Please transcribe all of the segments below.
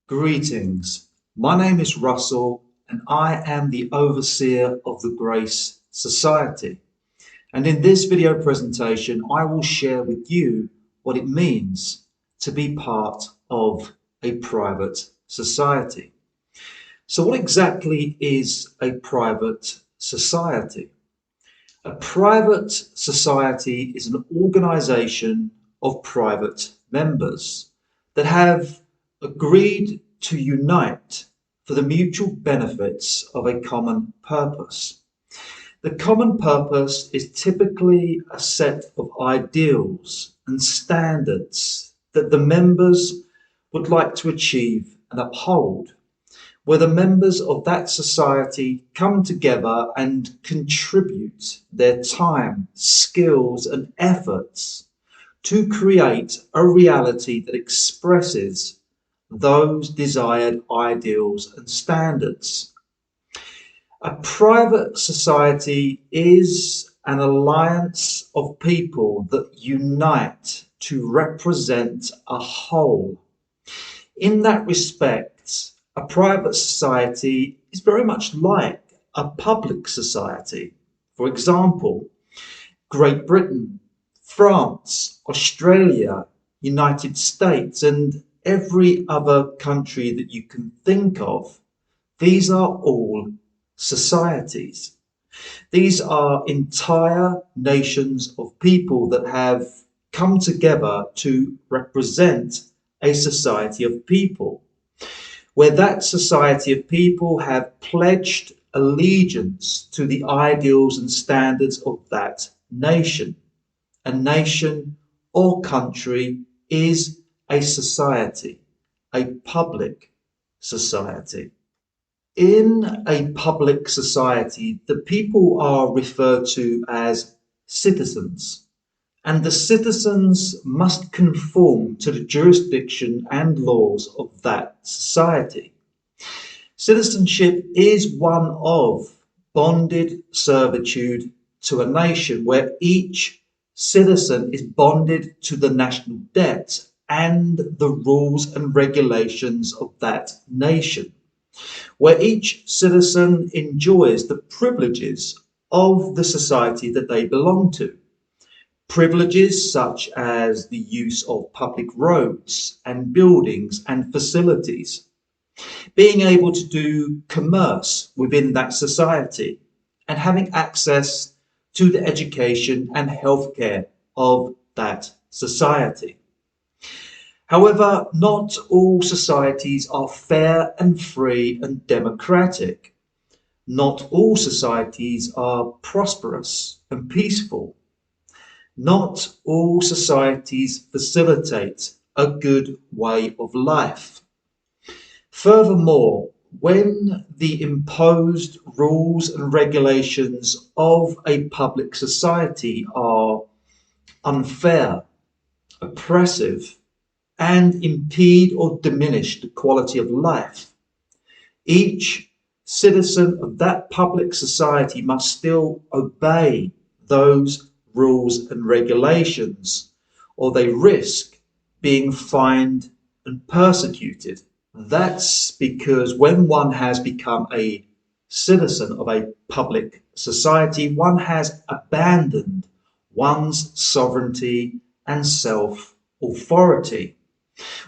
Greetings. My name is Russell and I am the overseer of the Grace Society. And in this video presentation, I will share with you what it means to be part of a private society. So what exactly is a private society? A private society is an organization of private members that have agreed to unite for the mutual benefits of a common purpose. The common purpose is typically a set of ideals and standards that the members would like to achieve and uphold, where the members of that society come together and contribute their time, skills, and efforts to create a reality that expresses those desired ideals and standards. A private society is an alliance of people that unite to represent a whole. In that respect, a private society is very much like a public society. For example, Great Britain, France, Australia, United States, and every other country that you can think of, these are all societies. These are entire nations of people that have come together to represent a society of people, where that society of people have pledged allegiance to the ideals and standards of that nation. A nation or country is a society, a public society. In a public society, the people are referred to as citizens, and the citizens must conform to the jurisdiction and laws of that society. Citizenship is one of bonded servitude to a nation, where each citizen is bonded to the national debt and the rules and regulations of that nation, where each citizen enjoys the privileges of the society that they belong to. Privileges such as the use of public roads and buildings and facilities, being able to do commerce within that society, and having access to the education and healthcare of that society. However, not all societies are fair and free and democratic. Not all societies are prosperous and peaceful. Not all societies facilitate a good way of life. Furthermore, when the imposed rules and regulations of a public society are unfair, oppressive, and impede or diminish the quality of life, each citizen of that public society must still obey those rules and regulations, or they risk being fined and persecuted. That's because when one has become a citizen of a public society, one has abandoned one's sovereignty and self-authority.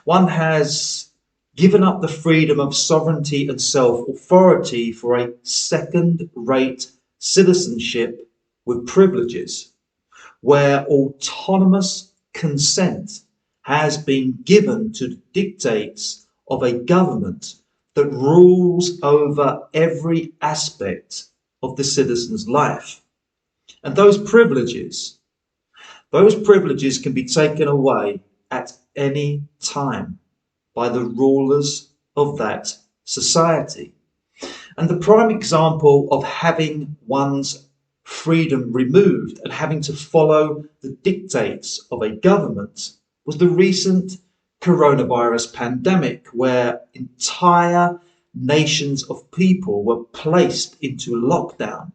One has given up the freedom of sovereignty and self-authority for a second-rate citizenship with privileges, where autonomous consent has been given to the dictates of a government that rules over every aspect of the citizen's life. And those privileges can be taken away at any time by the rulers of that society. And the prime example of having one's freedom removed and having to follow the dictates of a government was the recent coronavirus pandemic, where entire nations of people were placed into lockdown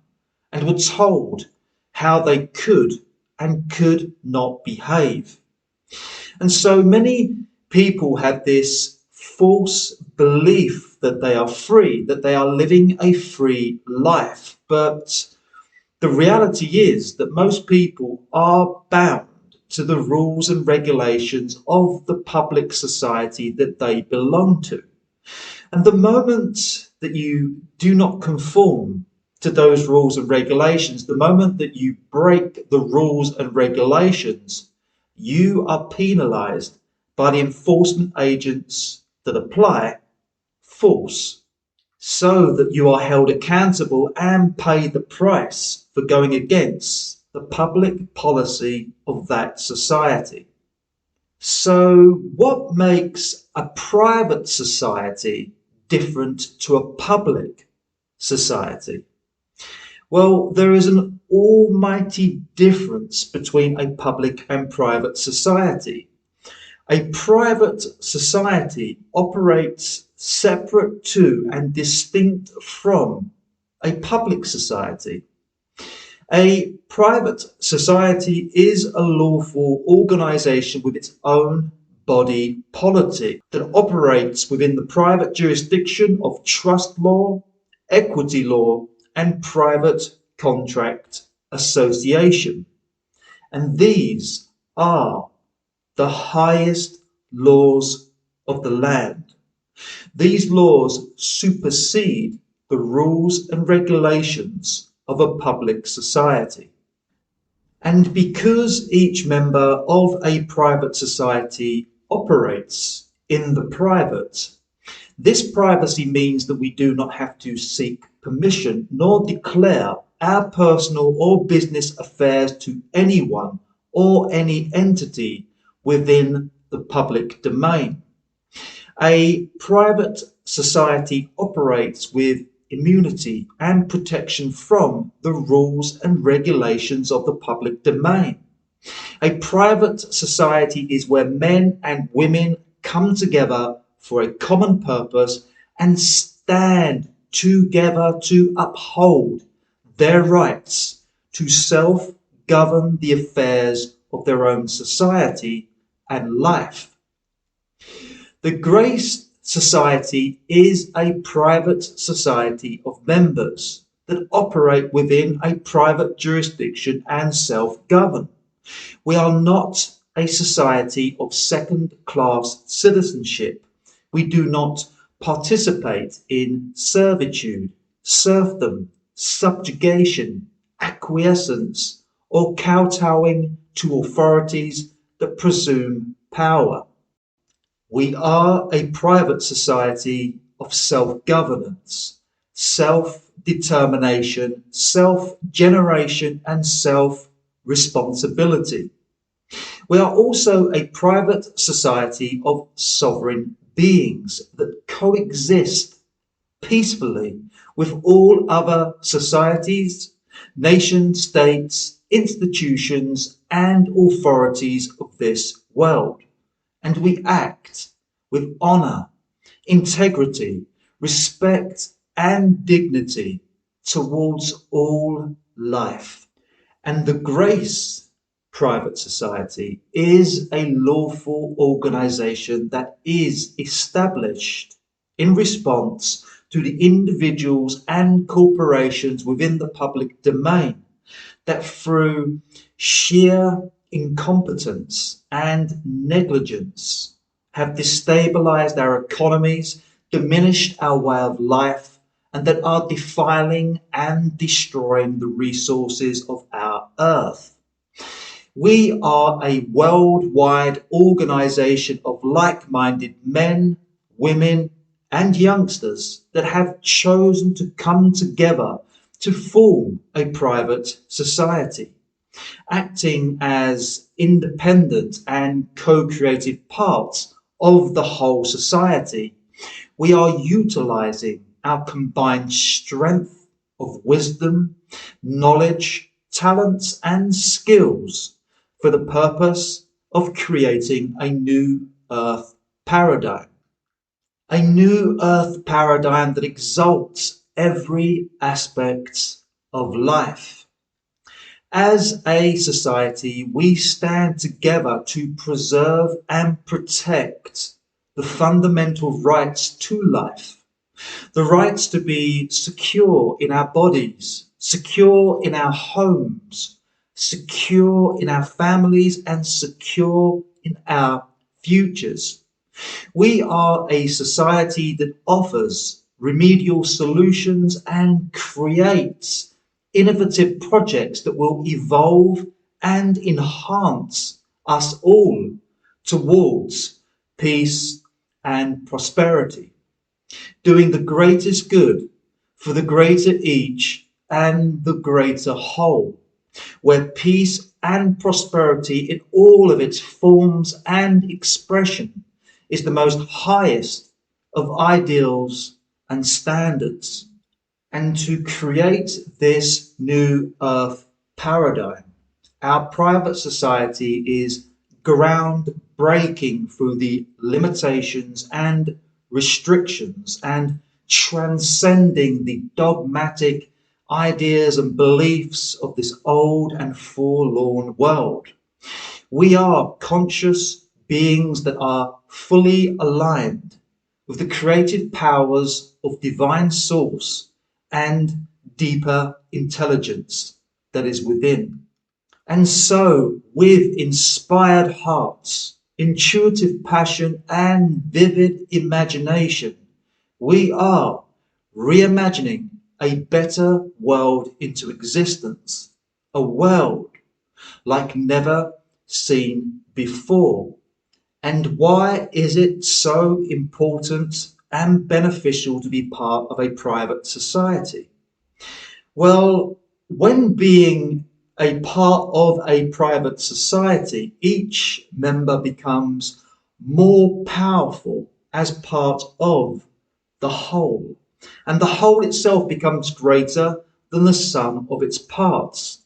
and were told how they could and could not behave. And so many people had this false belief that they are free, that they are living a free life. But the reality is that most people are bound to the rules and regulations of the public society that they belong to. And the moment that you do not conform to those rules and regulations, the moment that you break the rules and regulations, you are penalised by the enforcement agents that apply force, so that you are held accountable and pay the price for going against the public policy of that society. So, what makes a private society different to a public society? Well, there is an almighty difference between a public and private society. A private society operates separate to and distinct from a public society. A private society is a lawful organisation with its own body politic that operates within the private jurisdiction of trust law, equity law, and private contract association. And these are the highest laws of the land. These laws supersede the rules and regulations of a public society. And because each member of a private society operates in the private, this privacy means that we do not have to seek permission nor declare our personal or business affairs to anyone or any entity within the public domain. A private society operates with immunity and protection from the rules and regulations of the public domain. A private society is where men and women come together for a common purpose and stand together to uphold their rights to self-govern the affairs of their own society and life. The Grace Society is a private society of members that operate within a private jurisdiction and self-govern. We are not a society of second-class citizenship. We do not participate in servitude, serfdom, subjugation, acquiescence, or kowtowing to authorities that presume power. We are a private society of self-governance, self-determination, self-generation, and self-responsibility. We are also a private society of sovereign beings that coexist peacefully with all other societies, nation states, institutions, and authorities of this world. And we act with honour, integrity, respect, and dignity towards all life. And the Grace Private Society is a lawful organisation that is established in response to the individuals and corporations within the public domain that through sheer incompetence and negligence have destabilized our economies, diminished our way of life, and that are defiling and destroying the resources of our earth. We are a worldwide organization of like-minded men, women, and youngsters that have chosen to come together to form a private society, acting as independent and co-creative parts of the whole society. We are utilizing our combined strength of wisdom, knowledge, talents, and skills for the purpose of creating a new earth paradigm. A new earth paradigm that exalts every aspect of life. As a society, we stand together to preserve and protect the the fundamental rights to life, the rights to be secure in our bodies, secure in our homes, secure in our families, and secure in our futures. We are a society that offers remedial solutions and creates innovative projects that will evolve and enhance us all towards peace and prosperity, doing the greatest good for the greater each and the greater whole, where peace and prosperity in all of its forms and expression is the most highest of ideals and standards. And to create this new earth paradigm, our private society is groundbreaking through the limitations and restrictions and transcending the dogmatic ideas and beliefs of this old and forlorn world. We are conscious beings that are fully aligned with the creative powers of divine source and deeper intelligence that is within. And so, with inspired hearts, intuitive passion, and vivid imagination, we are reimagining a better world into existence, a world like never seen before. And why is it so important and beneficial to be part of a private society? Well, when being a part of a private society, each member becomes more powerful as part of the whole, and the whole itself becomes greater than the sum of its parts.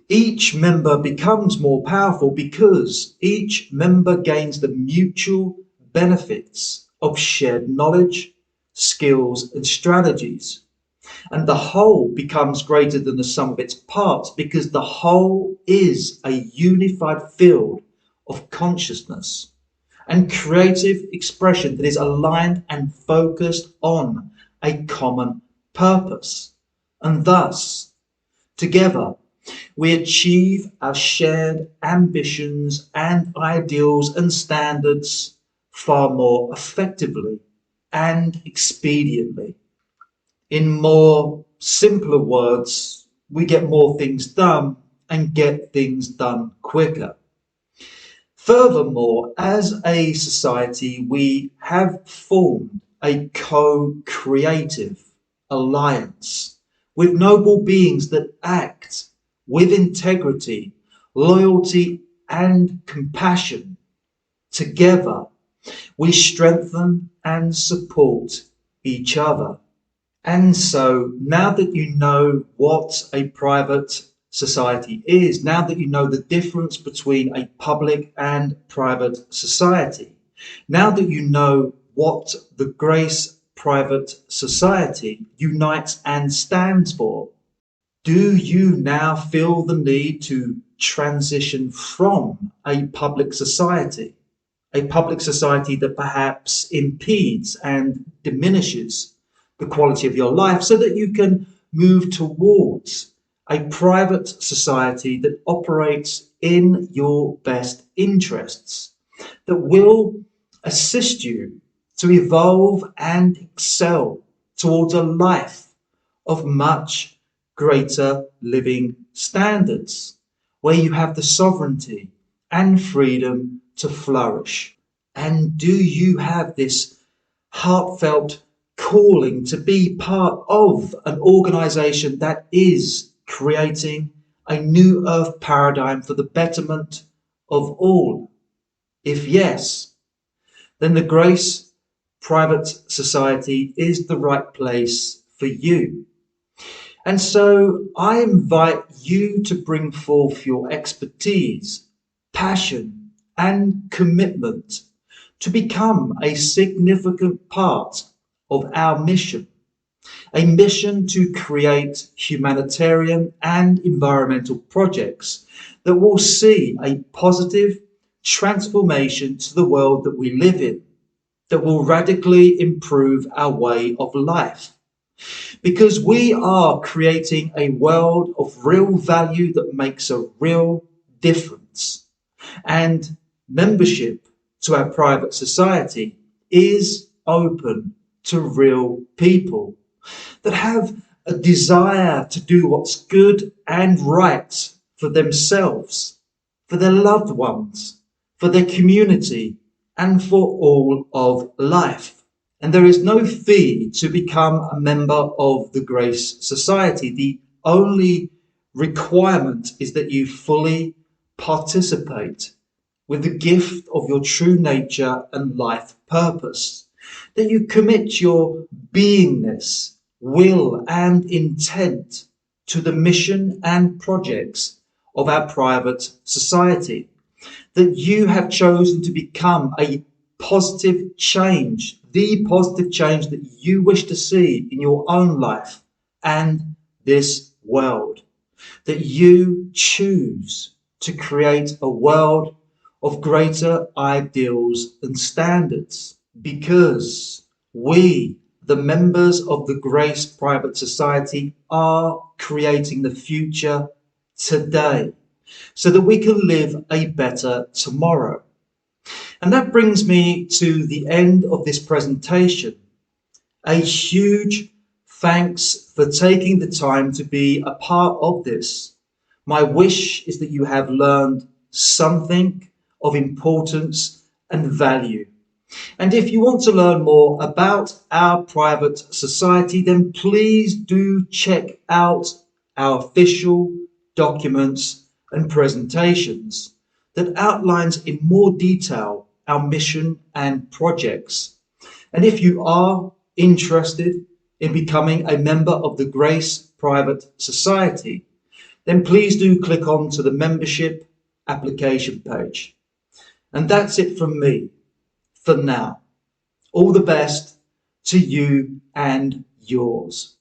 Each member becomes more powerful because each member gains the mutual benefits of shared knowledge, skills, and strategies. And the whole becomes greater than the sum of its parts because the whole is a unified field of consciousness and creative expression that is aligned and focused on a common purpose. And thus, together, we achieve our shared ambitions and ideals and standards far more effectively and expediently. In more simpler words, we get more things done and get things done quicker. Furthermore, as a society, we have formed a co-creative alliance with noble beings that act with integrity, loyalty, and compassion. Together, we strengthen and support each other. And so now that you know what a private society is, now that you know the difference between a public and private society, now that you know what the Grace Private Society unites and stands for, do you now feel the need to transition from a public society that perhaps impedes and diminishes the quality of your life, so that you can move towards a private society that operates in your best interests, that will assist you to evolve and excel towards a life of much greater living standards, where you have the sovereignty and freedom to flourish? And do you have this heartfelt calling to be part of an organization that is creating a new earth paradigm for the betterment of all? If yes, then the Grace Private Society is the right place for you. And so I invite you to bring forth your expertise, passion, and commitment to become a significant part of our mission, a mission to create humanitarian and environmental projects that will see a positive transformation to the world that we live in, that will radically improve our way of life. Because we are creating a world of real value that makes a real difference. And membership to our private society is open to real people that have a desire to do what's good and right for themselves, for their loved ones, for their community, and for all of life. And there is no fee to become a member of the Grace Society. The only requirement is that you fully participate with the gift of your true nature and life purpose, that you commit your beingness, will, and intent to the mission and projects of our private society, that you have chosen to become a positive change, the positive change that you wish to see in your own life and this world, that you choose to create a world of greater ideals and standards, because we, the members of the Grace Private Society, are creating the future today so that we can live a better tomorrow. And that brings me to the end of this presentation. A huge thanks for taking the time to be a part of this. My wish is that you have learned something of importance and value. And if you want to learn more about our private society, then please do check out our official documents and presentations that outlines in more detail our mission and projects. And if you are interested in becoming a member of the Grace Private Society, then please do click on to the membership application page. And that's it from me for now. All the best to you and yours.